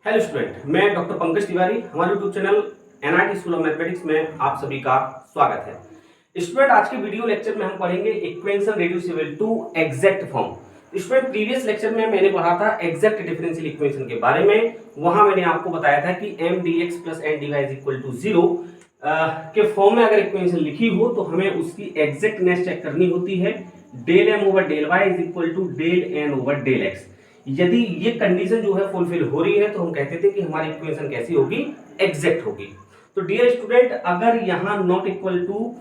Hello student, मैं doctor Pankaj Tiwari. हमारे YouTube channel NIT school of mathematics में आप सभी का स्वागत है। स्टूडेंट, आज के वीडियो लेक्चर में हम पढ़ेंगे equation reducible to exact form. Student, previous lecture में मैंने पढ़ा था एग्जैक्ट डिफरेंशियल इक्वेशन के बारे में। वहां मैंने आपको बताया था कि M D x plus N D Y is equal to zero के फॉर्म में अगर इक्वेशन लिखी हो तो हमें उसकी एग्जैक्टनेस चेक करनी होती है। Del M over del Y is equal to del N over del X. यदि ये कंडीशन जो है फुलफिल हो रही है तो हम कहते थे कि हमारी इक्वेशन कैसी होगी, एग्जैक्ट होगी। तो डियर स्टूडेंट, अगर यहां not equal to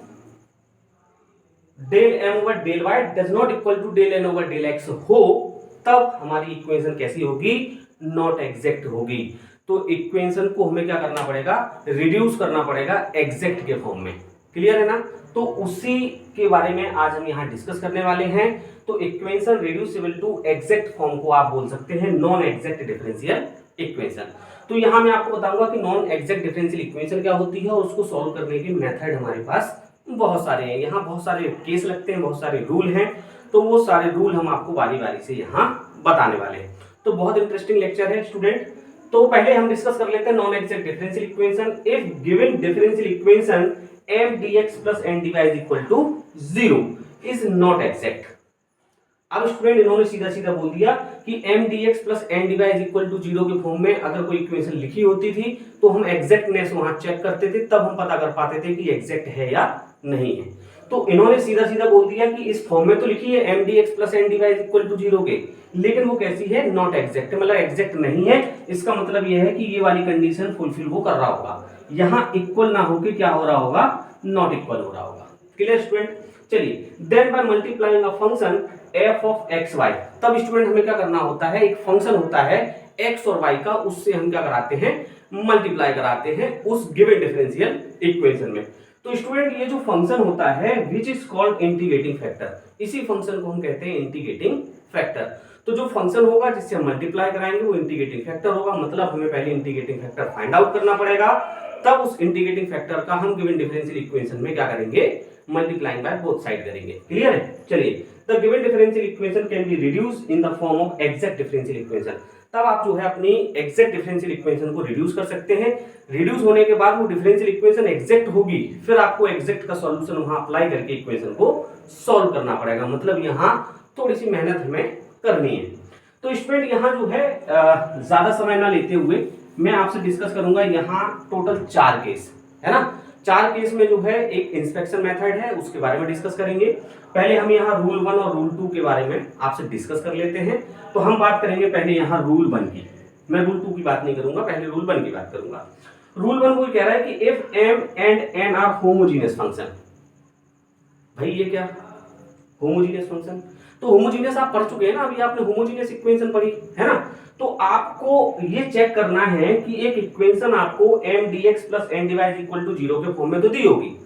del M over del Y does not equal to del N over del X हो, तब हमारी इक्वेशन कैसी होगी, नॉट एग्जैक्ट होगी। तो इक्वेशन को हमें क्या करना पड़ेगा, रिड्यूस करना पड़ेगा एग्जैक्ट के फॉर्म में। क्लियर है ना? तो उसी के बारे में आज हम यहाँ डिस्कस करने वाले हैं। तो equation reducible to exact form को आप बोल सकते हैं नॉन एग्जैक्ट डिफरेंशियल इक्वेशन। तो यहाँ मैं आपको बताऊंगा कि नॉन एग्जैक्ट डिफरेंशियल इक्वेशन क्या होती है और उसको सॉल्व करने के मेथड हमारे पास बहुत सारे हैं। यहाँ बहुत सारे केस लगते हैं, बहुत सारे रूल हैं, तो वो सारे रूल हम आपको बारी बारी से यहाँ बताने वाले हैं। तो बहुत इंटरेस्टिंग लेक्चर है स्टूडेंट। तो पहले हम डिस्कस कर लेते हैं non exact differential equation. If given differential equation M D x plus N D Y is equal to zero is not exact. अब स्टूडेंट, इन्होंने सीधा सीधा बोल दिया कि M D x plus N D Y is equal to zero के form में अगर कोई इक्वेशन लिखी होती थी तो हम एग्जैक्टनेस वहां चेक करते थे, तब हम पता कर पाते थे कि एग्जैक्ट है या नहीं है। तो इन्होंने सीधा सीधा बोल दिया कि इस फॉर्म में तो लिखी है M D x plus N D Y is equal to zero के, लेकिन वो कैसी है, नॉट एग्जैक्ट, मतलब एग्जैक्ट नहीं है। इसका मतलब यह है कि ये वाली कंडीशन फुलफिल वो कर रहा होगा, यहाँ इक्वल ना होके क्या हो रहा होगा, नॉट इक्वल हो रहा होगा। Clear student? चलिए, then by multiplying a function F of x Y, तब स्टूडेंट हमें क्या करना होता है, एक फंक्शन होता है एक्स और वाई का, उससे हम क्या कराते हैं, मल्टीप्लाई कराते हैं उस गिवन डिफरेंशियल इक्वेशन में। तो स्टूडेंट, ये जो फंक्शन होता है which is called integrating factor, इसी फंक्शन को हम कहते हैं इंटीग्रेटिंग फैक्टर। तो जो फंक्शन होगा जिससे हम मल्टीप्लाई कराएंगे वो इंटीग्रेटिंग फैक्टर होगा। मतलब हमें पहले इंटीग्रेटिंग फैक्टर फाइंड आउट करना पड़ेगा, तब उस इंटीग्रेटिंग फैक्टर का हम गिवन डिफरेंशियल इक्वेशन में क्या करेंगे, मल्टीप्लाइंग बाय बोथ साइड करेंगे। क्लियर है? चलिए, the given differential equation can be reduced in the form of exact differential equation. तब आप जो है अपनी एग्जैक्ट डिफरेंशियल इक्वेशन को रिड्यूस कर सकते हैं। रिड्यूस होने के बाद वो डिफरेंशियल इक्वेशन एग्जैक्ट होगी, फिर आपको एग्जैक्ट का सॉल्यूशन वहां अप्लाई करके इक्वेशन को सॉल्व करना पड़ेगा। मतलब यहाँ थोड़ी सी मेहनत हमें करनी है। तो स्टूडेंट, यहाँ जो है ज्यादा समय ना लेते हुए मैं आपसे डिस्कस करूंगा यहाँ टोटल 4 केस है ना। 4 केस में जो है एक इंस्पेक्शन मेथड है, उसके बारे में डिस्कस करेंगे। पहले हम यहाँ रूल 1 और रूल 2 के बारे में आपसे डिस्कस कर लेते हैं। तो हम बात करेंगे पहले यहाँ रूल 1 की, मैं रूल 2 की बात नहीं करूंगा, पहले रूल 1 की बात करूंगा। रूल 1 वो कह रहा है कि if M and N are homogeneous function. भाई ये क्या, होमोजीनियस फंक्शन? तो होमोजीनियस आप पढ़ चुके हैं ना, अभी आपने होमोजीनियस इक्वेशन पढ़ी है ना। तो आपको ये चेक करना है कि एक इक्वेशन आपको M D x plus N D Y equal to zero के फॉर्म में तो दी होगी,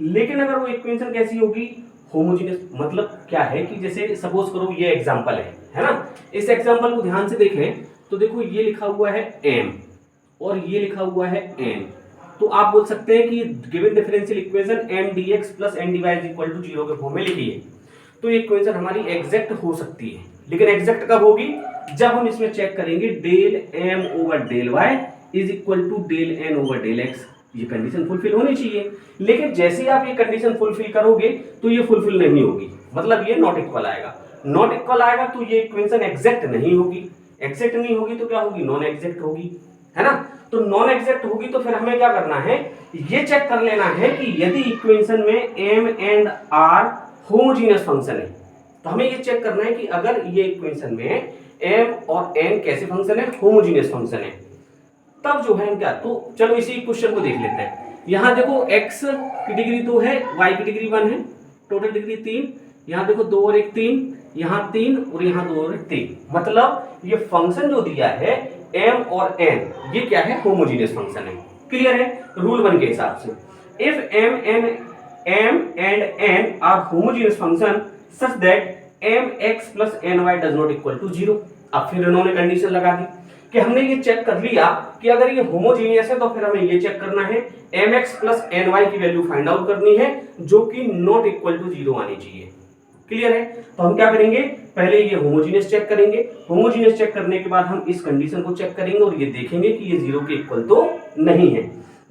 लेकिन अगर वो इक्वेशन कैसी होगी, होमोजीनियस। मतलब क्या है कि जैसे सपोज करो ये एग्जांपल है ना। इस एग्जांपल को ध्यान से देखें तो देखो ये लिखा हुआ है m और ये लिखा हुआ है n। तो आप बोल सकते हैं कि given differential equation M D x plus N D Y equal to zero के फॉर्म में लिखी है। तो ये इक्वेशन हमारी एग्जैक्ट हो सकती है, लेकिन एग्जैक्ट कब होगी, जब हम इसमें चेक करेंगे del M over del Y is equal to del N over del X. ये कंडीशन फुलफिल होनी चाहिए, लेकिन जैसे ही आप ये कंडीशन फुलफिल करोगे तो ये फुलफिल नहीं होगी, मतलब ये नॉट इक्वल आएगा। नॉट इक्वल आएगा तो ये इक्वेशन एग्जैक्ट नहीं होगी, एग्जैक्ट नहीं होगी तो क्या होगी, नॉन एग्जैक्ट होगी, है ना। तो नॉन एग्जैक्ट होगी तो फिर हमें क्या करना है, ये चेक कर लेना है कि यदि इक्वेशन में M and are homogeneous function है, तो हमें ये चेक करना है कि अगर ये इक्वेशन में m और n कैसे फंक्शन है, होमोजीनियस फंक्शन है, तब जो है क्या। तो चलो इसी क्वेश्चन को देख लेते हैं। यहाँ देखो x की डिग्री 2 है, y की डिग्री 1 है, टोटल डिग्री 3। यहाँ देखो 2 और 1 3, यहाँ 3 और यहाँ 2 और 1 3। मतलब ये फंक्शन जो दिया है m और n, ये क्या है, होमोजीनियस फंक्शन है। क्लियर है? रूल 1 के हिसाब से if m and n are homogeneous function such that mx plus ny does not equal to 0। अब फिर इन्होंने कंडीशन लगा दी कि हमने ये चेक कर लिया कि अगर ये होमोजीनियस है तो फिर हमें ये चेक करना है mx plus ny की वैल्यू फाइंड आउट करनी है, जो कि नॉट इक्वल टू 0 आनी चाहिए। क्लियर है? तो हम क्या करेंगे, पहले ये होमोजीनियस चेक करेंगे, होमोजीनियस चेक करने के बाद हम इस कंडीशन को चेक करेंगे और ये देखेंगे कि ये 0 के इक्वल तो नहीं है।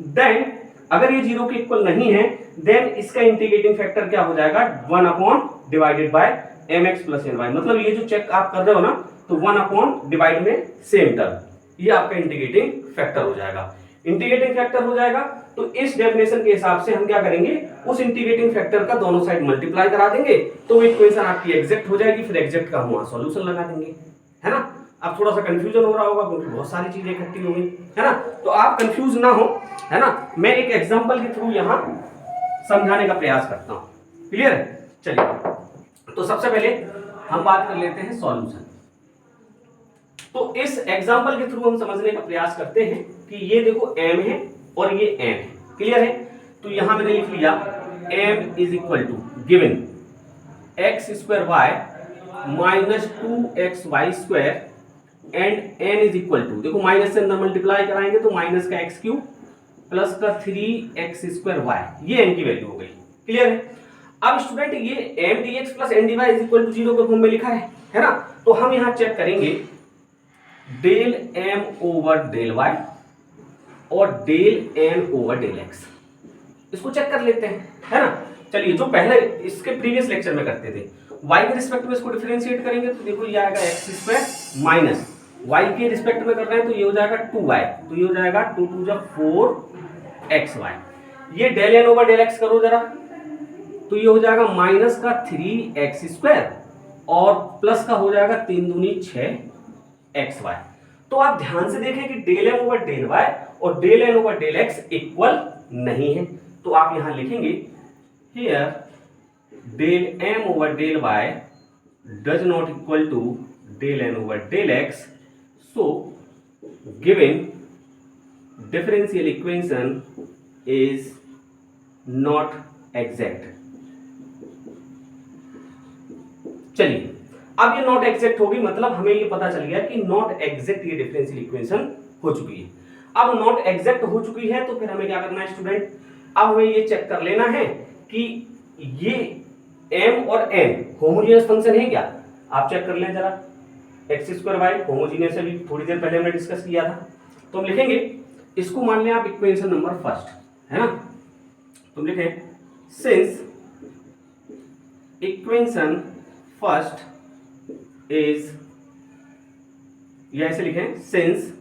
देन अगर ये 0 के इक्वल नहीं है देन इसका इंटीग्रेटिंग फैक्टर क्या हो जाएगा, 1 upon divided by mx plus ny। मतलब ये जो चेक आप कर रहे हो ना, तो 1 अपॉन डिवाइड में सेम टर्म, ये आपका इंटीग्रेटिंग फैक्टर हो जाएगा। इंटीग्रेटिंग फैक्टर हो जाएगा तो इस डेफिनेशन के हिसाब से हम क्या करेंगे, उस इंटीग्रेटिंग फैक्टर का दोनों साइड मल्टीप्लाई करा देंगे तो इक्वेशन आपकी एग्जैक्ट हो जाएगी। फिर एग्जैक्ट का हम वहां सॉल्यूशन लगा देंगे, है ना। अब थोड़ा सा कंफ्यूजन हो रहा होगा क्योंकि बहुत सारी चीजें इकट्ठी हो गई, है ना, तो आप कंफ्यूज ना हो, है ना। मैं एक एग्जांपल के थ्रू यहां समझाने का प्रयास करता हूं। क्लियर है? चलिए, तो सबसे पहले हम बात कर लेते हैं सॉल्यूशन। तो इस एग्जांपल के थ्रू हम समझने का प्रयास करते हैं कि ये देखो m है और ये n है। क्लियर है? तो यहां मैंने लिख लिया m is equal to given x square y minus 2xy square and n is equal to, देखो माइनस से अंदर मल्टीप्लाई कराएंगे तो माइनस का x क्यूब प्लस का 3x स्क्वायर y, ये n की वैल्यू हो गई। क्लियर है? अब स्टूडेंट ये m dx plus n dy is equal to 0 के फॉर्म में लिखा है ना। तो हम यहां चेक करेंगे del m over del y और del n over del x, इसको चेक कर लेते हैं, है ना। चलिए, जो पहले इसके प्रीवियस लेक्चर में करते थे, y के रिस्पेक्ट में इसको डिफरेंशिएट करेंगे तो देखो ये आएगा x स्क्वायर माइनस y के रिस्पेक्ट में कर रहे हैं तो ये हो जाएगा 2y, तो ये हो जाएगा 2 2 जा 4xy। ये del n over del x करो जरा, तो ये हो जाएगा माइनस का 3x स्क्वायर और प्लस का हो जाएगा 3 दूनी 6xy। तो आप ध्यान से देखें कि del m over del y और del n over del x equal नहीं है, तो आप यहां लिखेंगे here del m over del y does not equal to del n over del x, so given differential equation is not exact. चलिए, अब ये नॉट एग्जैक्ट होगी, मतलब हमें ये पता चल गया कि नॉट एग्जैक्ट ये डिफरेंशियल इक्वेशन हो चुकी है। अब नॉट एग्जैक्ट हो चुकी है तो फिर हमें क्या करना है स्टूडेंट, अब हमें ये चेक कर लेना है कि ये m और n होमोजेनियस फंक्शन है क्या। आप चेक कर लें जरा, एक्स स्क्वायर वाई होमोजेनियस, अभी थोड़ी देर पहले हमने डिस्कस किया था। तो हम लिखेंगे इसको, मान लें आप इक्वेशन नंबर फर्स्ट, है ना। तुम लिखें सिंस इक्वेशन फर्स्ट इज, या ऐसे लिखें since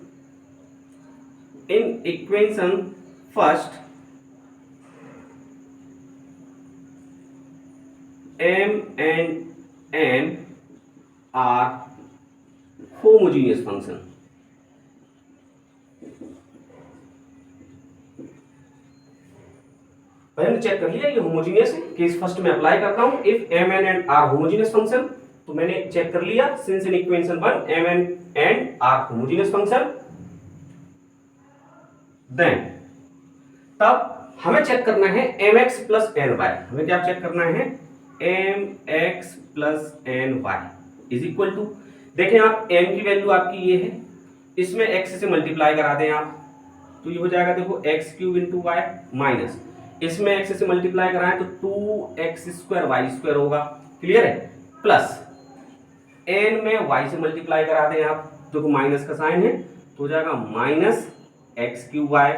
in equation first m and n are homogeneous function। पहले चेक कर लिया ये होमोजीनियस है, केस फर्स्ट में अप्लाई करता हूं, if m and n are homogeneous function, तो मैंने चेक कर लिया since in equation 1 m and n are homogeneous function, then तब हमें चेक करना है mx प्लस ny। हमें क्या चेक करना है, mx plus ny is equal to, देखें आप m की वैल्यू आपकी ये है, इसमें x से मल्टीप्लाई करा दें आप तो ये हो जाएगा देखो x cube into y, minus इसमें x से मल्टीप्लाई कराएं तो 2x स्क्वायर वाई स्क्वायर होगा। क्लियर है? प्लस n में y से मल्टीप्लाई करा दें आप, देखो माइनस का साइन है तो हो जाएगा माइनस एक्स क्यूब वाई,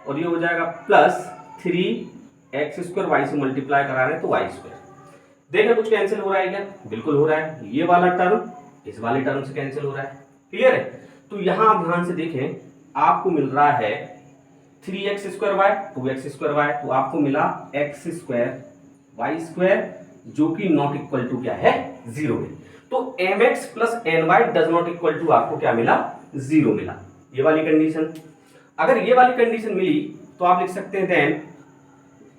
और ये हो जाएगा प्लस 3x स्क्वायर वाई से मल्टीप्लाई करा रहे हैं तो वाई स्क्वायर। देखा कुछ कैंसिल हो रहा है क्या? बिल्कुल हो रहा है, ये वाला टर्म इस वाले टर्म से कैंसिल हो रहा है। क्लियर है? तो यहां आप ध्यान से देखें, आपको मिल रहा है 3x square Y 2x square Y, तो आपको मिला x स्क्वायर वाई स्क्वायर जो कि नॉट इक्वल टू क्या है, 0 है। तो mx plus ny does not equal to आपको क्या मिला, 0 मिला। ये वाली कंडीशन, अगर ये वाली कंडीशन मिली तो आप लिख सकते हैं then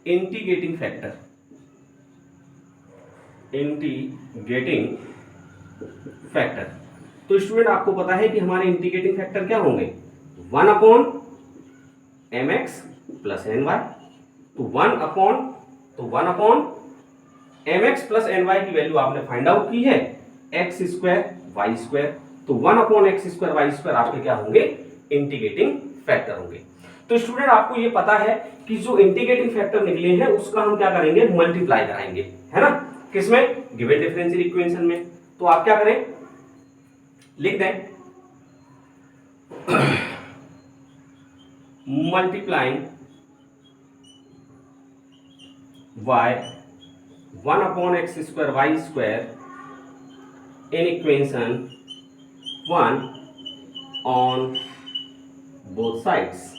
integrating factor, integrating factor. तो स्टूडेंट आपको पता है कि हमारे इंटीग्रेटिंग फैक्टर क्या होंगे, 1 अपॉन mx प्लस ny, तो 1 अपॉन mx प्लस ny की वैल्यू आपने फाइंड आउट की है x स्क्वायर वाई स्क्वायर, तो 1 upon x square y square आपके क्या होंगे, इंटीग्रेटिंग फैक्टर होंगे। तो स्टूडेंट आपको ये पता है कि जो इंटीग्रेटिंग फैक्टर निकले हैं उसका हम क्या करेंगे, मल्टीप्लाई कराएंगे, है ना। किसमें? गिवन डिफरेंशियल इक्वेशन में। तो आप क्या करें, लिख दें multiplying y 1/x² y² in equation 1 on both sides.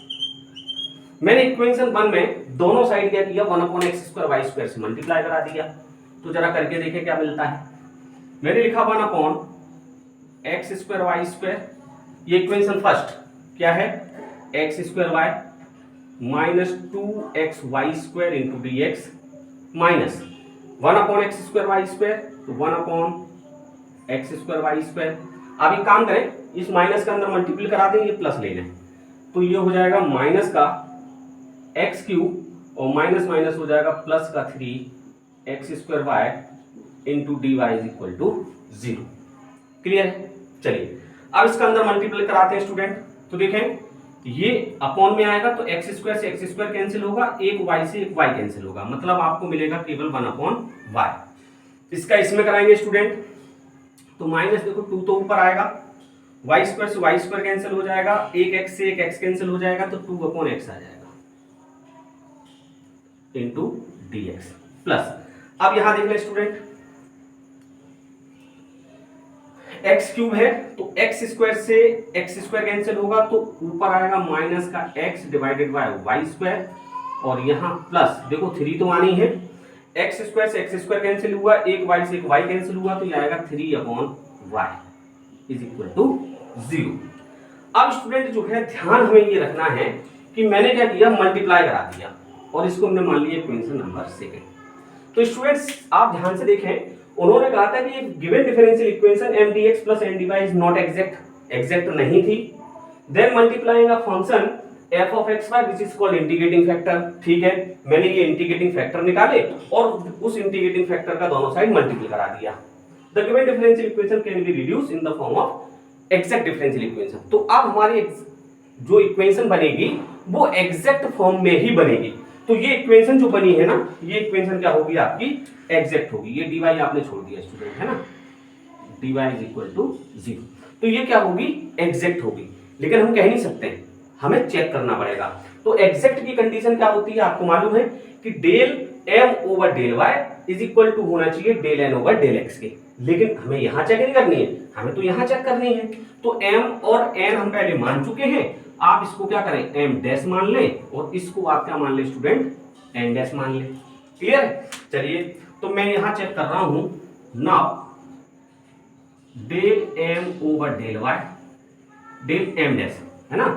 मैंने इक्वेशन 1 में दोनों साइड क्या किया, 1/x² y² से मल्टीप्लाई करा दिया। तो जरा करके देखें क्या मिलता है। मैंने लिखा 1/x² y², ये इक्वेशन फर्स्ट क्या है, x² y minus 2xy² into dx minus 1/x² y², तो 1/x² y²। अब एक काम करें, इस माइनस के अंदर मल्टीपल करा दें, ये प्लस ले लें, तो ये हो जाएगा माइनस का x³ और माइनस माइनस हो जाएगा प्लस का 3x² y into dy is equal to 0। Clear है? चलिए अब इसका अंदर मल्टीपल कराते हैं स्टूडेंट। तो देखें ये अपॉन में आएगा तो x² से x² कैंसिल होगा, एक y से एक y कैंसिल होगा, मतलब आपको मिलेगा केवल 1/y। इसका इसमें कराएंगे स्टूडेंट, तो माइनस देखो 2 तो ऊपर आएगा, y² से y² कैंसिल हो जाएगा, एक x से एक x कैंसिल हो जाएगा, तो 2/x आ जाएगा इंटू dx प्लस। अब यहां देख लें स्टूडेंट, x³ है तो x² से x² कैंसिल होगा, तो ऊपर आएगा माइनस का x डिवाइडेड बाय y², और यहां प्लस देखो 3 तो आनी है, x² से x² कैंसिल हुआ, एक y से एक y कैंसिल हुआ, तो ये आएगा 3/y इज इक्वल टू 0। अब स्टूडेंट जो है ध्यान हमें ये रखना है कि मैंने क्या किया, मल्टीप्लाई करा दिया और इसको हमने मान लिया इक्वेशन नंबर 2। तो स्टूडेंट्स आप ध्यान से देखें, उन्होंने कहा था कि given differential equation m dx plus n dy is not exact नहीं थी। Then multiplying a function f of xy which is called integrating factor. ठीक है, मैंने ये इंटीग्रेटिंग फैक्टर निकाले और उस इंटीग्रेटिंग फैक्टर का दोनों साइड मल्टीपल करा दिया। The given differential equation can be reduce in the form of exact differential equation. तो अब हमारी जो इक्वेशन बनेगी वो एग्जैक्ट फॉर्म में ही बनेगी। तो ये इक्वेशन जो बनी है ना, ये इक्वेशन क्या होगी आपकी, एग्जैक्ट होगी। ये dy आपने छोड़ दिया स्टूडेंट, है ना, dy इज इक्वल टू 0। तो ये क्या होगी, एग्जैक्ट होगी। लेकिन हम कह नहीं सकते, हमें चेक करना पड़ेगा। तो एग्जैक्ट की कंडीशन क्या होती है, आपको मालूम है कि del m over del y is equal to होना चाहिए del n over del x के। लेकिन हमें यहां चेक नहीं करनी है, हमें तो यहां चेक करनी है। तो m और n हम पहले मान चुके हैं, आप इसको क्या करें, m डैश मान लें और इसको आप क्या मान लें स्टूडेंट, n डैश मान लें। क्लियर है? चलिए तो मैं यहां चेक कर रहा हूं, now del m over del y del m dash, है ना,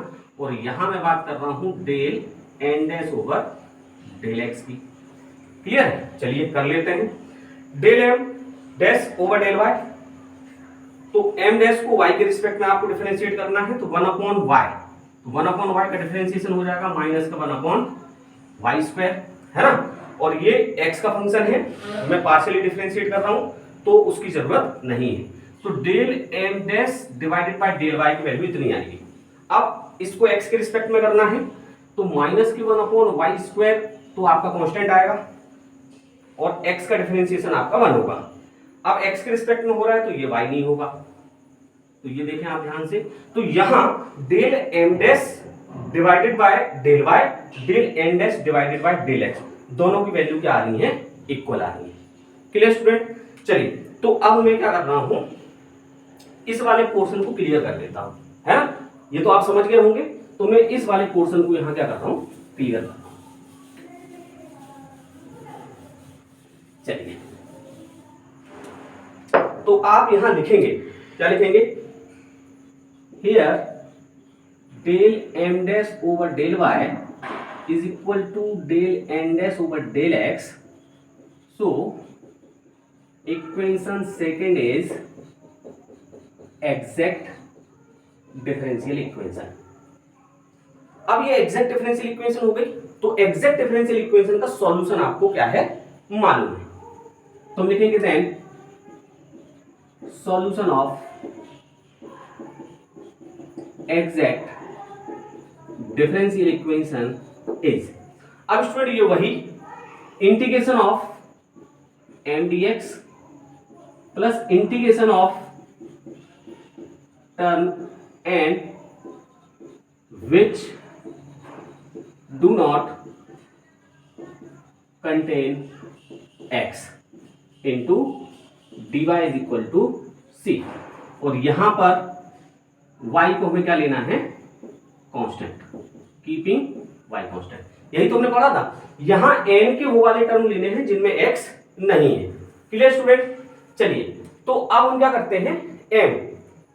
और यहां मैं बात कर रहा हूं del n dash over del x की। क्लियर है? चलिए कर लेते हैं, del m dash over del y, तो m डैश को y के रिस्पेक्ट में आपको डिफरेंशिएट करना है, तो 1/y, तो 1/y का डिफरेंशिएशन हो जाएगा माइनस का 1/y², है ना, और ये x का फंक्शन है, मैं पार्शियली डिफरेंशिएट कर रहा हूं तो उसकी जरूरत नहीं है। तो del m dash divided by del y की वैल्यू इतनी आएगी। अब इसको x के रिस्पेक्ट में करना है, तो माइनस की 1/y², तो आपका कांस्टेंट आएगा और x का डिफरेंशिएशन आपका 1 होगा। अब x के रिस्पेक्ट में हो रहा है तो ये y नहीं होगा, तो ये देखें आप ध्यान से, तो यहां del m dash divided by del y del n dash divided by del x, दोनों की वैल्यू क्या आ रही है, इक्वल आ रही है। Clear student? चलिए तो अब मैं क्या कर रहा हूं, इस वाले पोर्शन को क्लियर कर देता हूं, है ना, ये तो आप समझ गए होंगे। तो मैं इस वाले पोर्शन को यहां क्या कर रहा हूं, क्लियर कर रहा हूं। चलिए तो आप यहां लिखेंगे, क्या लिखेंगे, here del m dash over del y is equal to del n dash over del x, so equation second is exact differential equation. अब ये एग्जैक्ट डिफरेंशियल इक्वेशन हो गई, तो एग्जैक्ट डिफरेंशियल इक्वेशन का सॉल्यूशन आपको क्या है, मालूम है। तो हम लिखेंगे then solution of exact differential equation is, अब स्टूडेंट ये वही integration of m D x plus integration of term n which do not contain X into D Y is equal to C. और यहां पर y को हमें क्या लेना है, कांस्टेंट, कीपिंग y कांस्टेंट। यही तो हमने पढ़ा था। यहां n के वो वाले टर्म लेने हैं जिनमें x नहीं है। Clear student? चलिए तो अब हम क्या करते हैं, m,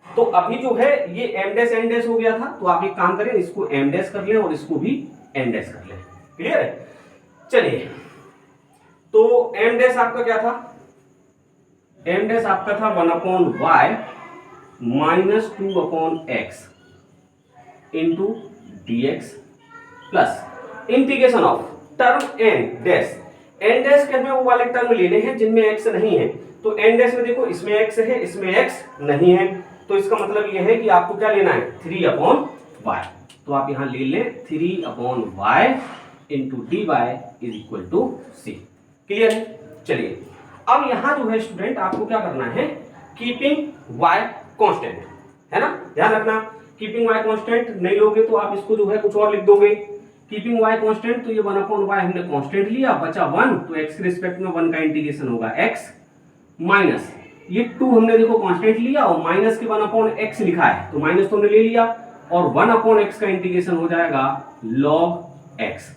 तो अभी जो है ये m डैश n डैश हो गया था, तो आप एक काम करें, इसको m डैश कर लें और इसको भी n डैश कर लें। क्लियर है? चलिए तो m डैश आपका क्या था, m डैश आपका था 1/y minus 2/x into d x plus integration of term n dash. N dash के हमें वो वाले टर्म लेने हैं जिनमें x नहीं है। तो एन डैश में देखो, इसमें x है, इसमें x नहीं है, तो इसका मतलब यह है कि आपको क्या लेना है, 3/y। तो आप यहां ले लें 3/y into D Y is equal to c. Clear है? चलिए अब यहां जो है स्टूडेंट आपको क्या करना है, कीपिंग y कांस्टेंट, है ना, ध्यान रखना। कीपिंग y कांस्टेंट नहीं लोगे तो आप इसको जो है कुछ और लिख दोगे। कीपिंग y कांस्टेंट, तो ये 1/y हमने कांस्टेंट लिया, बचा 1, तो x के रिस्पेक्ट में 1 का इंटीग्रेशन होगा x माइनस ये 2 हमने देखो कांस्टेंट लिया और माइनस के 1/x लिखा है, तो माइनस तो हमने ले लिया, और 1/x का इंटीग्रेशन हो जाएगा log x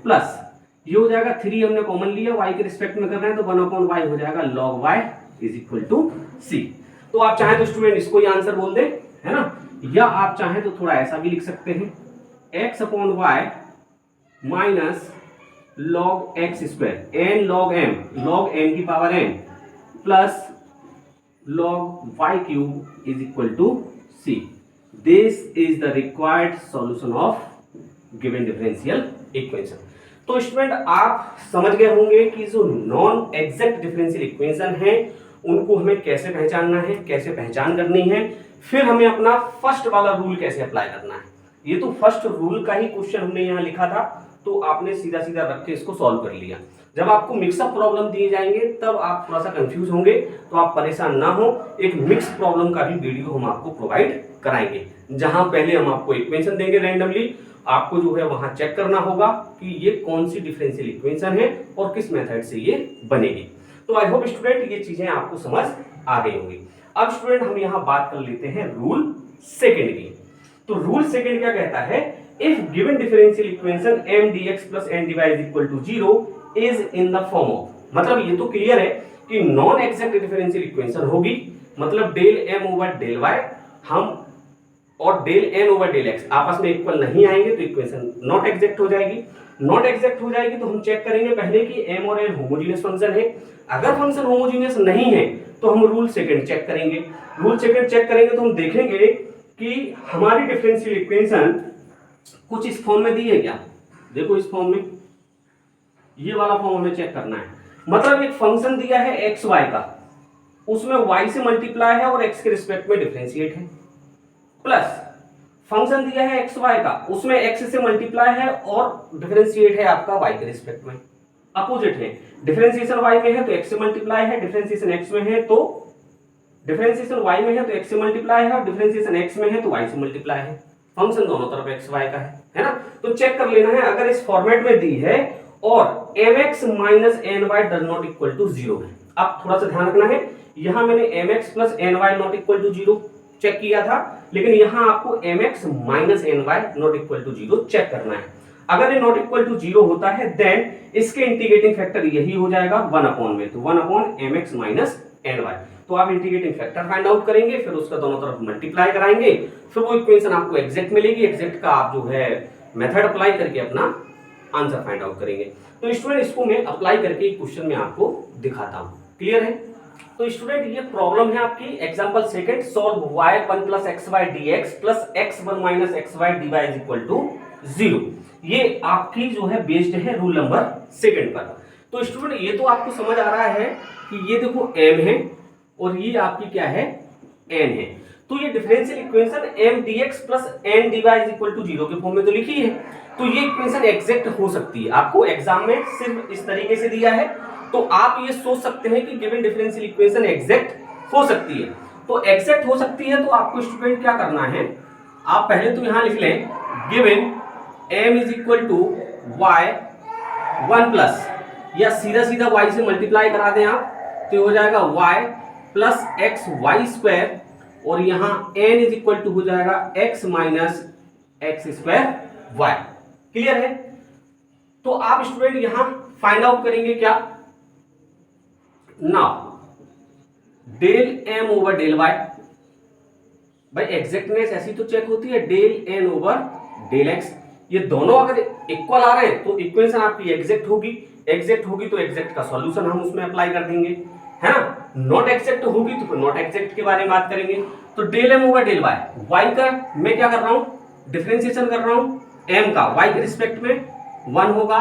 प्लस ये हो जाएगा 3 हमने कॉमन लिया, y के रिस्पेक्ट में करना है, तो 1/y हो जाएगा log y is equal to c। तो आप चाहें तो स्टूडेंट इसको ही आंसर बोल दे, है ना, या आप चाहें तो थोड़ा ऐसा भी लिख सकते हैं, x/y minus log x square n log m, log n की power n plus log y cube is equal to c। This is the required solution of given differential equation. तो स्टूडेंट आप समझ गए होंगे कि जो नॉन एग्जैक्ट डिफरेंशियल इक्वेशन है उनको हमें कैसे पहचानना है, कैसे पहचान करनी है, फिर हमें अपना फर्स्ट वाला रूल कैसे अप्लाई करना है। ये तो फर्स्ट रूल का ही क्वेश्चन हमने यहाँ लिखा था, तो आपने सीधा सीधा रख के इसको सॉल्व कर लिया। जब आपको मिक्सअप प्रॉब्लम दिए जाएंगे तब आप थोड़ा सा कंफ्यूज होंगे, तो आप परेशान ना हो, एक मिक्स प्रॉब्लम का भी वीडियो हम आपको प्रोवाइड कराएंगे, जहां पहले हम आपको इक्वेशन देंगे रैंडमली, आपको जो है वहां चेक करना होगा कि ये कौन सी डिफरेंशियल इक्वेशन है और किस मेथड से ये बनेगी। तो आई होप स्टूडेंट ये चीजें आपको समझ आ गई होंगी। अब स्टूडेंट हम यहाँ बात कर लेते हैं रूल सेकंड की। तो रूल सेकंड क्या कहता है, if given differential equation m dx plus n dy is equal to 0 is in the form of, मतलब ये तो क्लियर है कि नॉन एग्जैक्ट डिफरेंशियल इक्वेशन होगी, मतलब del m over del y हम और del n over del x आपस में इक्वल नहीं आएंगे, तो इक्वेशन नॉट एग्जैक्ट हो जाएगी। नॉट एग्जैक्ट हो जाएगी तो हम चेक करेंगे पहले कि m और n होमोजेनियस फंक्शन है। अगर फंक्शन होमोजेनियस नहीं है तो हम रूल सेकंड चेक करेंगे। रूल सेकंड चेक करेंगे तो हम देखेंगे कि हमारी डिफरेंशियल इक्वेशन कुछ इस फॉर्म में दी है क्या, देखो इस फॉर्म में, ये वाला फॉर्म हमें चेक करना है। मतलब एक फंक्शन दिया है एक्स वाई का, उसमें y से मल्टीप्लाई है और x के रिस्पेक्ट में डिफरेंशिएट है, प्लस फंक्शन दिया है एक्स वाई का, उसमें x से मल्टीप्लाई है और डिफरेंशिएट है आपका y के रिस्पेक्ट में। अपोजिट है, डिफरेंशिएशन y में है तो x से मल्टीप्लाई है, डिफरेंशिएशन x में है तो डिफरेंशिएशन y में है तो x से मल्टीप्लाई है, और डिफरेंशिएशन x में है तो y से मल्टीप्लाई है। फंक्शन दोनों तरफ एक्स वाई का है ना। तो चेक कर लेना है, अगर इस फॉर्मेट में दी है और mx minus n y does not equal to 0 है। अब थोड़ा सा ध्यान रखना है, यहां मैंने mx plus n y not equal to 0 check किया था, लेकिन यहां आपको mx minus n y not equal to 0 check करना है। अगर ये नॉट इक्वल टू 0 होता है देन इसके इंटीग्रेटिंग फैक्टर यही हो जाएगा 1 अपॉन में, तो 1 upon mx minus n y. तो आप इंटीग्रेटिंग फैक्टर फाइंड आउट करेंगे, फिर उसका दोनों तरफ मल्टीप्लाई कराएंगे, फिर वो इक्वेशन आपको एग्जैक्ट मिलेगी। एग्जैक्ट का आप जो है मेथड अप्लाई करके अपना आंसर फाइंड आउट करेंगे। तो स्टूडेंट इसको मैं अप्लाई करके क्वेश्चन में आपको दिखाता हूं, क्लियर है। तो स्टूडेंट ये प्रॉब्लम है आपकी example second, solve y1 plus xy dx plus x1 minus xy dy is equal to 0। ये आपकी जो है बेस्ड है रूल नंबर सेकंड पर। तो स्टूडेंट ये तो आपको समझ आ रहा है कि ये देखो m है और ये आपकी क्या है n है। तो ये differential equation m dx plus n dy is equal to 0 के फॉर्म में तो लिखी है, तो ये इक्वेशन एग्जैक्ट हो सकती है। आपको एग्जाम में सिर्फ इस तरीके से दिया है तो आप ये सोच सकते हैं कि गिवन डिफरेंशियल इक्वेशन एग्जैक्ट हो सकती है। तो एग्जैक्ट हो सकती है तो आपको स्टूडेंट क्या करना है, आप पहले तो यहां लिख लें given m is equal to y 1 plus, या सीधा सीधा y से मल्टीप्लाई करा दें आप, तो हो जाएगा y plus x y square, और यहां n इज इक्वल टू हो जाएगा x minus x square y. Clear है? तो आप स्टूडेंट यहां फाइंड आउट करेंगे क्या, now del m over del y, भाई एग्जैक्टनेस ऐसी तो चेक होती है del n over del x, ये दोनों अगर इक्वल आ रहे हैं तो इक्वेशन आपकी एग्जैक्ट होगी, एग्जैक्ट होगी तो एग्जैक्ट का सॉल्यूशन हम उसमें अप्लाई कर देंगे, है ना। नॉट एग्जैक्ट होगी तो फिर नॉट एग्जैक्ट के बारे में बात करेंगे। तो del m over del y, y का मैं क्या कर रहा हूं, डिफरेंशिएशन कर रहा हूं, m का y के रिस्पेक्ट में 1 होगा,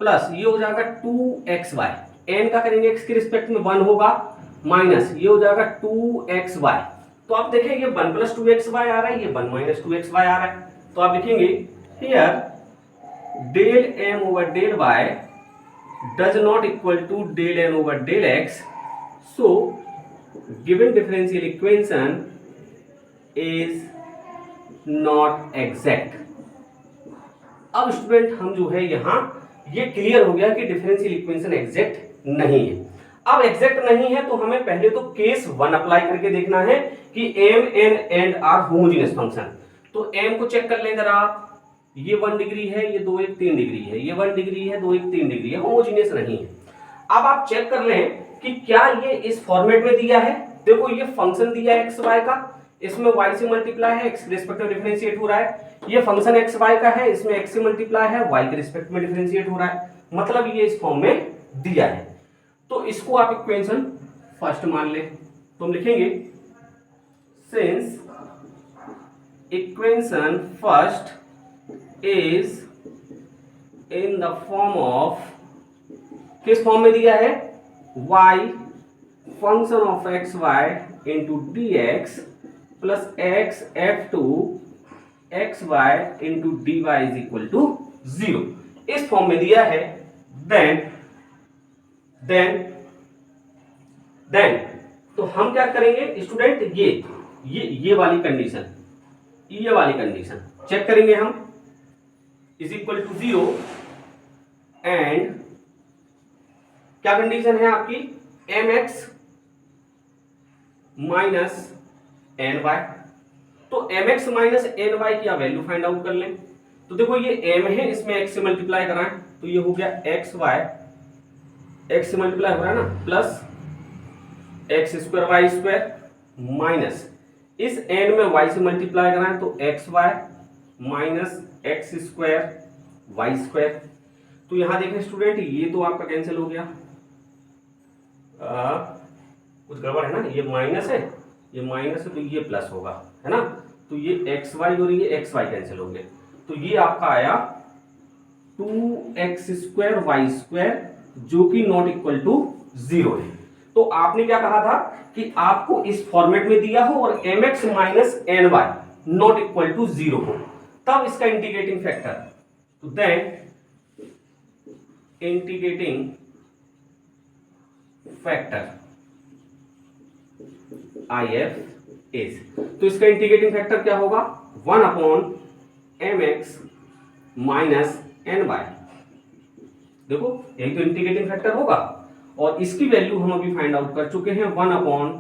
प्लस ये हो जाएगा 2xy, n का करेंगे x के रिस्पेक्ट में 1 होगा, माइनस ये हो जाएगा 2xy। तो आप देखें ये 1 प्लस 2xy आ रहा है, ये 1 माइनस 2xy आ रहा है, तो आप लिखेंगे here del m over del y does not equal to del n over del x, so given differential equation is not exact। अब स्टूडेंट हम जो है यहाँ ये क्लियर हो गया कि डिफरेंशियल इक्वेशन एग्जैक्ट नहीं है। अब एग्जैक्ट नहीं है तो हमें पहले तो केस 1 अप्लाई करके देखना है कि m n and r homogeneous function. तो m को चेक कर लें जरा आप, ये 1 डिग्री है, ये 2 1 3 डिग्री है, ये 1 डिग्री है, 2 1 3 डिग्री है, होमोजेनियस नहीं है। अब आप चेक कर लें कि क्या ये इस फॉर्मेट में दिया है, देखो ये फंक्शन दिया है एक्स वाई का, इसमें y से मल्टीप्लाई है, x के रिस्पेक्ट में डिफरेंशिएट हो रहा है, ये फंक्शन एक्स वाई का है, इसमें x से मल्टीप्लाई है, y के रिस्पेक्ट में डिफरेंशिएट हो रहा है, मतलब ये इस फॉर्म में दिया है। तो इसको आप इक्वेशन फर्स्ट मान ले, तो हम लिखेंगे since equation first is in the form of, किस फॉर्म में दिया है, y function of x y into d x plus x f two x y into D Y is equal to 0, इस फॉर्म में दिया है। देन तो हम क्या करेंगे स्टूडेंट, ये वाली कंडीशन, ये वाली कंडीशन चेक करेंगे हम, इज इक्वल टू 0 एंड क्या कंडीशन है आपकी, mx माइनस एन वाई। तो mx माइनस एन वाई की आप वैल्यू फाइंड आउट कर लें। तो देखो ये m है, इसमें x से मल्टीप्लाई कराएं तो ये हो गया एक्स वाई, एक्स से मल्टीप्लाई हो रहा है ना, plus x square y square minus इस n में y से मल्टीप्लाई कराएं तो x y minus x square y square. तो यहां देखें स्टूडेंट ये तो आपका कैंसिल हो गया, कुछ गड़बड़ है ना, ये माइनस है, ये माइनस है तो ये प्लस होगा, है ना। तो ये एक्स वाई और ये एक्स वाई कैंसिल हो गए, तो ये आपका आया 2x स्क्वायर वाई स्क्वायर जो कि नॉट इक्वल टू 0 है। तो आपने क्या कहा था कि आपको इस फॉर्मेट में दिया हो और mx minus n y not equal to 0 हो, तब इसका इंटीग्रेटिंग फैक्टर, तो then integrating factor IF is, तो इसका इंटीग्रेटिंग फैक्टर क्या होगा, 1 upon mx minus n y. देखो यही तो इंटीग्रेटिंग फैक्टर होगा, और इसकी वैल्यू हम अभी फाइंड आउट कर चुके हैं 1 upon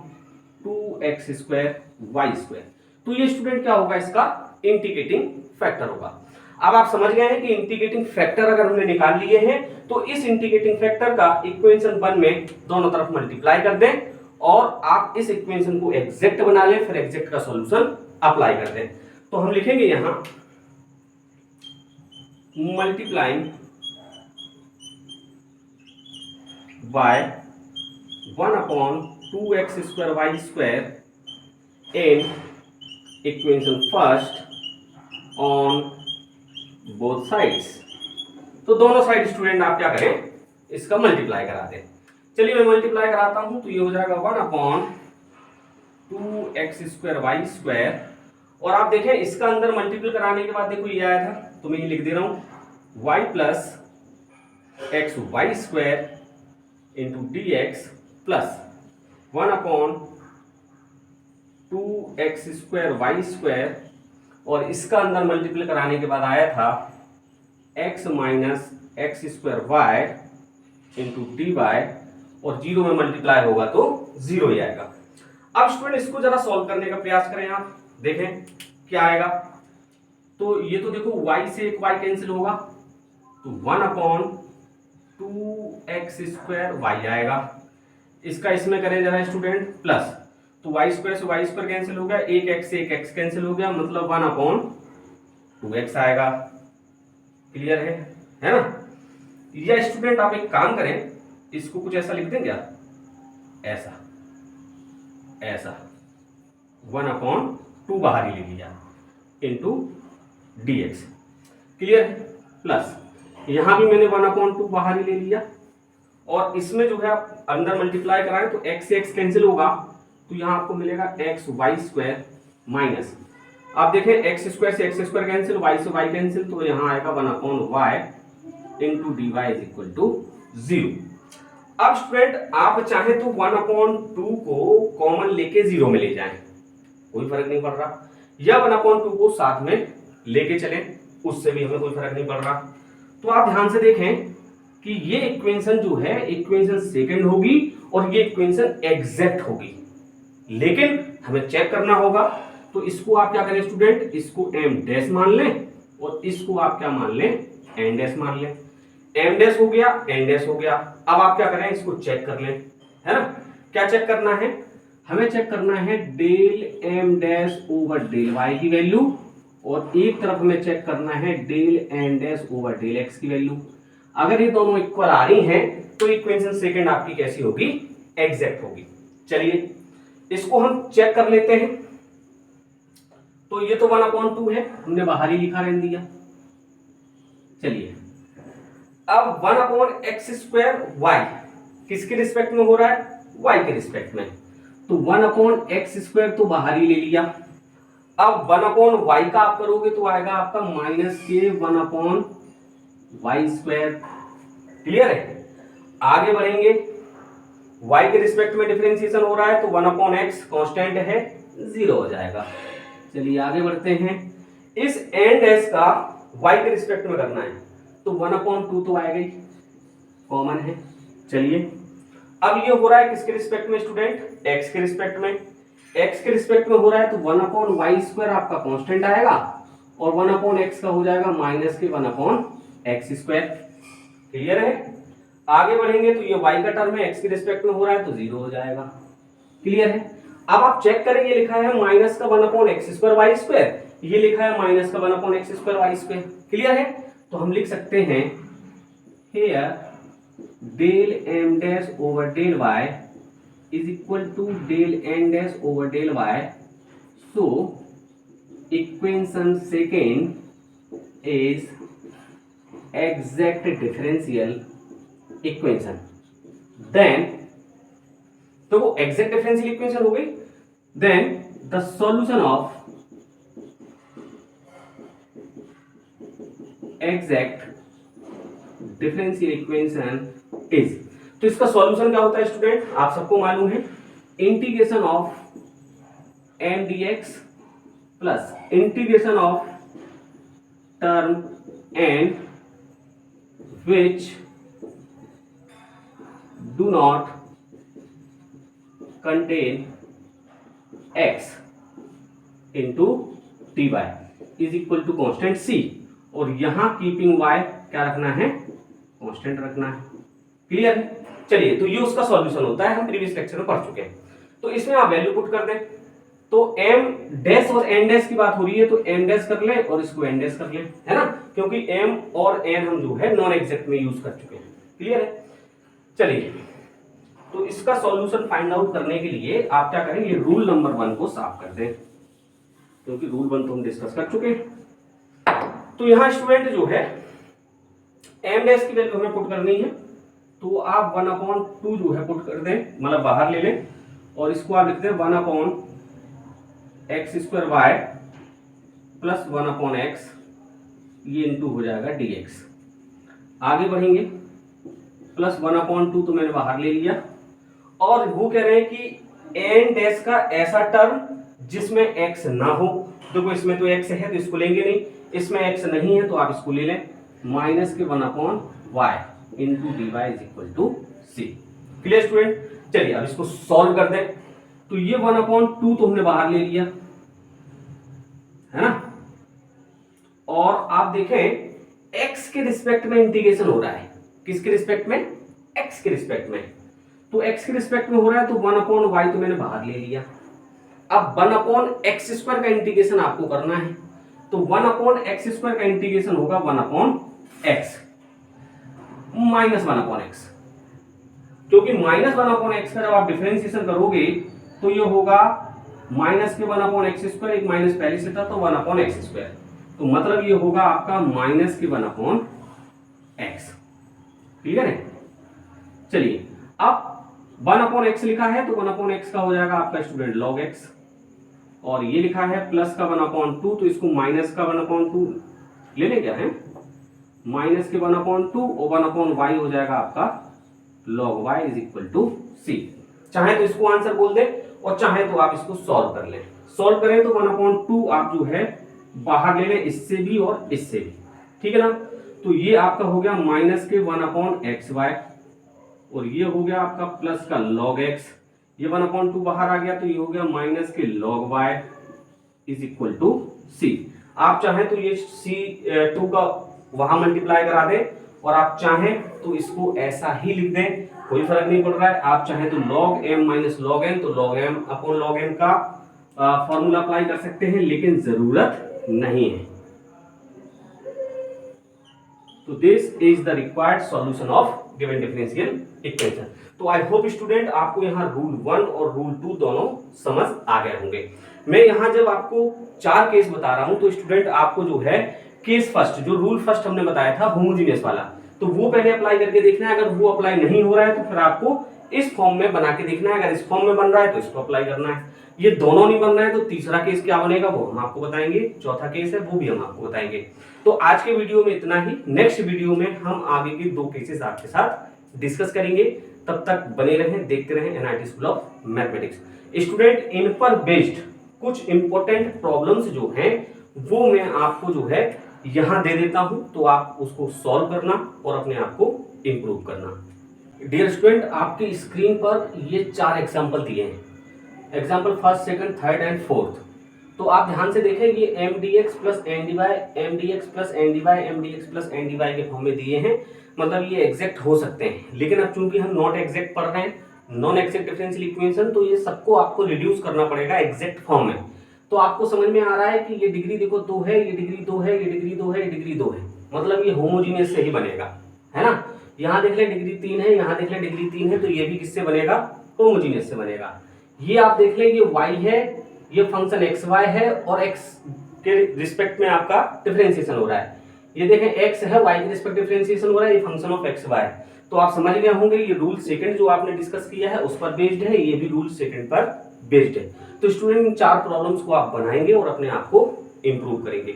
2x square y square. तो ये स्टूडेंट क्या होगा, इसका इंटीग्रेटिंग फैक्टर होगा। अब आप समझ गए हैं कि इंटीग्रेटिंग फैक्टर अगर हमने निकाल लिए हैं तो इस इंटीग्रेटिंग फैक्टर का इक्वेशन 1 में दोनों तरफ मल्टीप्लाई कर दें और आप इस इक्वेशन को एग्जैक्ट बना लें, फिर एग्जैक्ट का सॉल्यूशन अप्लाई कर दें। तो हम लिखेंगे यहां multiplying by 1 upon 2x square y square in equation first on both sides. तो दोनों साइड स्टूडेंट आप क्या करें, इसका मल्टीप्लाई करा दें। चलिए मैं मल्टीप्लाई कराता हूं, तो ये हो जाएगा 1 upon 2x square y square, और आप देखें इसका अंदर मल्टीपल कराने के बाद देखो ये आया था, तो मैं ये लिख दे रहा हूं y plus x y square into d x plus 1/2x² y² और इसका अंदर मल्टीप्लाई कराने के बाद आया था x minus x² y into D y और 0 में मल्टीप्लाई होगा तो 0 ही आएगा। अब स्टूडेंट इसको जरा सॉल्व करने का प्रयास करें, आप देखें क्या आएगा। तो ये तो देखो y से एक y कैंसिल होगा तो 1/2x² y आएगा। इसका इसमें करें जरा स्टूडेंट प्लस, तो y² से y² कैंसिल हो गया, एक x से एक x कैंसिल हो गया, मतलब 1/2x आएगा। क्लियर है ना। या स्टूडेंट आप एक काम करें, इसको कुछ ऐसा लिख दें क्या, ऐसा 1/2 बाहर ही ले लिया इंटू dx। क्लियर है। प्लस यहां भी मैंने 1/2 बाहर ही ले लिया और इसमें जो है आप अंदर मल्टीप्लाई कराएं तो x से x कैंसिल होगा तो यहां आपको मिलेगा xy² माइनस, आप देखें x² से x² कैंसिल, y से y कैंसिल, तो यहां आएगा 1/y into D Y is equal to 0। अब स्टूडेंट आप चाहे तो 1/2 को कॉमन लेके 0 में ले जाएं, कोई फर्क नहीं पड़ रहा, या 1/2 को साथ में लेके चलें, उससे भी हमें कोई फर्क नहीं पड़ रहा। तो आप ध्यान से देखें कि ये इक्वेशन जो है इक्वेशन सेकंड होगी और ये इक्वेशन एग्जैक्ट होगी, लेकिन हमें चेक करना होगा। तो इसको आप क्या करें स्टूडेंट, इसको m डैश मान लें और इसको आप क्या मान लें, n डैश मान लें। m डैश हो गया, n डैश हो गया। अब आप क्या करें, इसको चेक कर लें, है ना। क्या चेक करना है, हमें चेक करना है del m dash over del y की वैल्यू और एक तरफ हमें चेक करना है del n dash over del x की वैल्यू। अगर ये दोनों इक्वल आ रही हैं तो इक्वेशन सेकंड आपकी कैसी होगी, एग्जैक्ट होगी। चलिए इसको हम चेक कर लेते हैं। तो ये तो 1/2 है, हमने बाहर ही लिखा रहने दिया। चलिए अब 1/x² y किसके रिस्पेक्ट में हो रहा है, y के रिस्पेक्ट में, तो 1/x² तो बाहर ही ले लिया। अब 1/y का आप करोगे तो आएगा आपका -k1/y²। क्लियर है। आगे बढ़ेंगे, y के रिस्पेक्ट में डिफरेंशिएशन हो रहा है तो 1/x कांस्टेंट है, 0 हो जाएगा। चलिए आगे बढ़ते हैं, इस एंड एस का y के रिस्पेक्ट में करना है तो 1/2 तो आएगा ही, कॉमन है। चलिए अब ये हो रहा है किसके रिस्पेक्ट में स्टूडेंट, x के रिस्पेक्ट में। x के रिस्पेक्ट में हो रहा है तो 1/y² आपका कांस्टेंट आएगा और 1/x का हो जाएगा -k1/x²। क्लियर है। आगे बढ़ेंगे तो ये y का टर्म है, x के रिस्पेक्ट में हो रहा है तो 0 हो जाएगा। क्लियर है। अब आप चेक करें, ये लिखा है -1/x² y², ये लिखा है -1/x² y²। क्लियर है। तो हम लिख सकते हैं here del m dash over del y is equal to del n dash over del y। So equation second is exact differential equation. Then तो वो एग्जैक्ट डिफरेंशियल इक्वेशन हो गई। Then the solution of exact differential equation is, तो इसका solution क्या होता है student, आप सबको मालूम है, integration of m dx plus integration of term n which do not contain x into dy is equal to constant c और यहां कीपिंग y क्या रखना है, कांस्टेंट रखना है। क्लियर है। चलिए तो ये उसका सॉल्यूशन होता है, हम प्रीवियस लेक्चर में पढ़ चुके हैं। तो इसमें आप वैल्यू पुट कर दें, तो m डैश और n डैश की बात हो रही है तो m डैश कर लें और इसको n डैश कर लें, है ना, क्योंकि m और n हम जो है नॉन एग्जैक्ट में यूज कर चुके हैं। क्लियर है। चलिए तो इसका सॉल्यूशन फाइंड आउट करने के लिए आप क्या करें, ये रूल नंबर 1 को साफ कर दें, क्योंकि रूल 1 तो हम डिस्कस कर चुके हैं। तो यहां स्टूडेंट जो है m डैश की वैल्यू हमें पुट करनी है, तो आप 1/2 जो है पुट कर दें, मतलब बाहर ले लें और इसको आप लिख दें 1/x² y प्लस 1/x, ये इंटू हो जाएगा dx। आगे बढ़ेंगे प्लस 1/2 तो मैंने बाहर ले लिया। और वो कह रहे हैं कि एन डैश का ऐसा टर्म जिसमें एक्स ना हो। देखो इसमें तो एक्स है तो इसको लेंगे नहीं, इसमें एक्स नहीं है तो आप इसको ले लें, माइनस के 1/y into D Y is equal to c. Clear student? चलिए अब इसको सॉल्व कर दें। तो ये 1/2 तो हमने बाहर ले लिया है ना, और आप देखें एक्स के रिस्पेक्ट में इंटीग्रेशन हो रहा है। किसके रिस्पेक्ट में? एक्स के रिस्पेक्ट में। तो एक्स के रिस्पेक्ट में हो रहा है तो 1/y तो मैंने बाहर ले लिया। अब 1/x² का इंटीग्रेशन आपको करना है, तो 1/x² का इंटीग्रेशन होगा 1/x माइनस 1/x, क्योंकि माइनस 1/x का जब आप डिफरेंशिएशन करोगे तो ये होगा माइनस के 1/x², एक माइनस पहले से था तो 1/x², तो मतलब ये होगा आपका माइनस के 1/x। क्लियर है? चलिए अब 1/x लिखा है तो 1/x का हो जाएगा आपका स्टूडेंट log x, और ये लिखा है प्लस का 1/2 तो इसको माइनस का 1/2 ले लें क्या है, माइनस के 1/2 और 1/y हो जाएगा आपका log y is equal to C. चाहे तो इसको आंसर बोल दें और चाहे तो आप इसको सॉल्व कर लें। सॉल्व करें तो 1/2 आप जो है बाहर ले लें, इससे भी और इससे भी, ठीक है ना। तो ये आपका हो गया माइनस के 1/xy, और ये हो गया आपका प्लस का log x, ये 1/2 बाहर आ गया तो ये हो गया माइनस के log y is equal to C. आप चाहें तो ये C2 का वहां मल्टीप्लाई करा दें, और आप चाहें तो इसको ऐसा ही लिख दें, कोई फर्क नहीं पड़ रहा है। आप चाहें तो log m minus log n, तो log m upon log n का फॉर्मूला अप्लाई कर सकते हैं, लेकिन जरूरत नहीं है। तो this is the required solution of given differential equation. तो आई होप स्टूडेंट आपको यहाँ रूल 1 और रूल 2 दोनों समझ आ गए होंगे। मैं यहाँ जब आपको 4 केस बता रहा हूं तो स्टूडेंट आपको जो है केस फर्स्ट, जो रूल फर्स्ट हमने बताया था होमोजीनियस वाला, तो वो पहले अप्लाई करके देखना है। अगर वो अप्लाई नहीं हो रहा है तो फिर आपको इस फॉर्म में बना के देखना है। अगर इस फॉर्म में बन रहा है तो इसको अप्लाई करना है। ये दोनों नहीं बन रहा है तो तीसरा केस क्या बनेगा वो हम आपको बताएंगे, चौथा केस है वो भी हम आपको बताएंगे। तो आज के वीडियो में इतना ही। नेक्स्ट वीडियो में हम आगे के 2 केसेस आपके साथ डिस्कस करेंगे। तब तक बने रहें, देखते रहें NIT school of mathematics. Student in पर बेस्ड कुछ इंपॉर्टेंट प्रॉब्लम्स जो हैं वो मैं आपको जो है यहां दे देता हूं, तो आप उसको सॉल्व करना और अपने आप को इंप्रूव करना। डियर स्टूडेंट, आपकी स्क्रीन पर ये 4 एग्जाम्पल दिए हैं, example first, second, third and fourth. तो आप ध्यान से देखें, ये mdx plus n d y, mdx plus n d y, mdx plus n d y के फॉर्म में दिए हैं। मतलब ये एग्जैक्ट हो सकते हैं, लेकिन अब चूंकि हम नॉट एग्जैक्ट पढ़ रहे हैं, नॉन एग्जैक्ट डिफरेंशियल इक्वेशन, तो ये सबको आपको रिड्यूस करना पड़ेगा एग्जैक्ट फॉर्म में। तो आपको समझ में आ रहा है कि ये डिग्री देखो 2 है, ये डिग्री 2 है, ये डिग्री 2 है, ये डिग्री 2 है, मतलब ये होमोजीनियस से ही बनेगा, है ना। यहाँ देख लें डिग्री 3 है, यहाँ देख लें डिग्री 3 है, तो ये भी किससे बनेगा? होमोजीनियस से बनेगा। ये आप देख लें ये y है, ये फंक्शन xy है और x के रिस्पेक्ट में आपका डिफरेंशिएशन हो रहा है। ये देखें x है, y के रिस्पेक्ट डिफरेंशिएशन हो रहा है, ये फंक्शन ऑफ xy है। तो आप समझ गए होंगे ये रूल सेकंड जो आपने डिस्कस किया है उस पर बेस्ड है, ये भी रूल सेकंड पर बेस्ड है। तो स्टूडेंट इन 4 प्रॉब्लम्स को आप बनाएंगे और अपने आप को इंप्रूव करेंगे।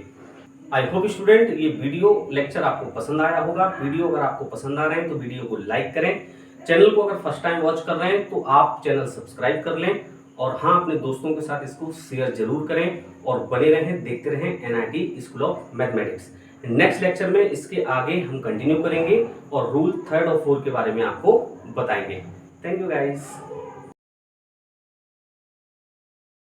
आई होप स्टूडेंट ये वीडियो लेक्चर आपको पसंद आया होगा। वीडियो अगर आपको पसंद आ रहे हैं तो वीडियो को लाइक करें। चैनल को अगर फर्स्ट टाइम वॉच कर रहे हैं तो आप चैनल सब्सक्राइब कर लें, और हाँ अपने दोस्तों के साथ इसको शेयर जरूर करें, और बने रहें, देखते रहें NIT school of mathematics. Next lecture में इसके आगे हम कंटिन्यू करेंगे और रूल 3 और 4 के बारे में आपको बताएंगे। Thank you guys.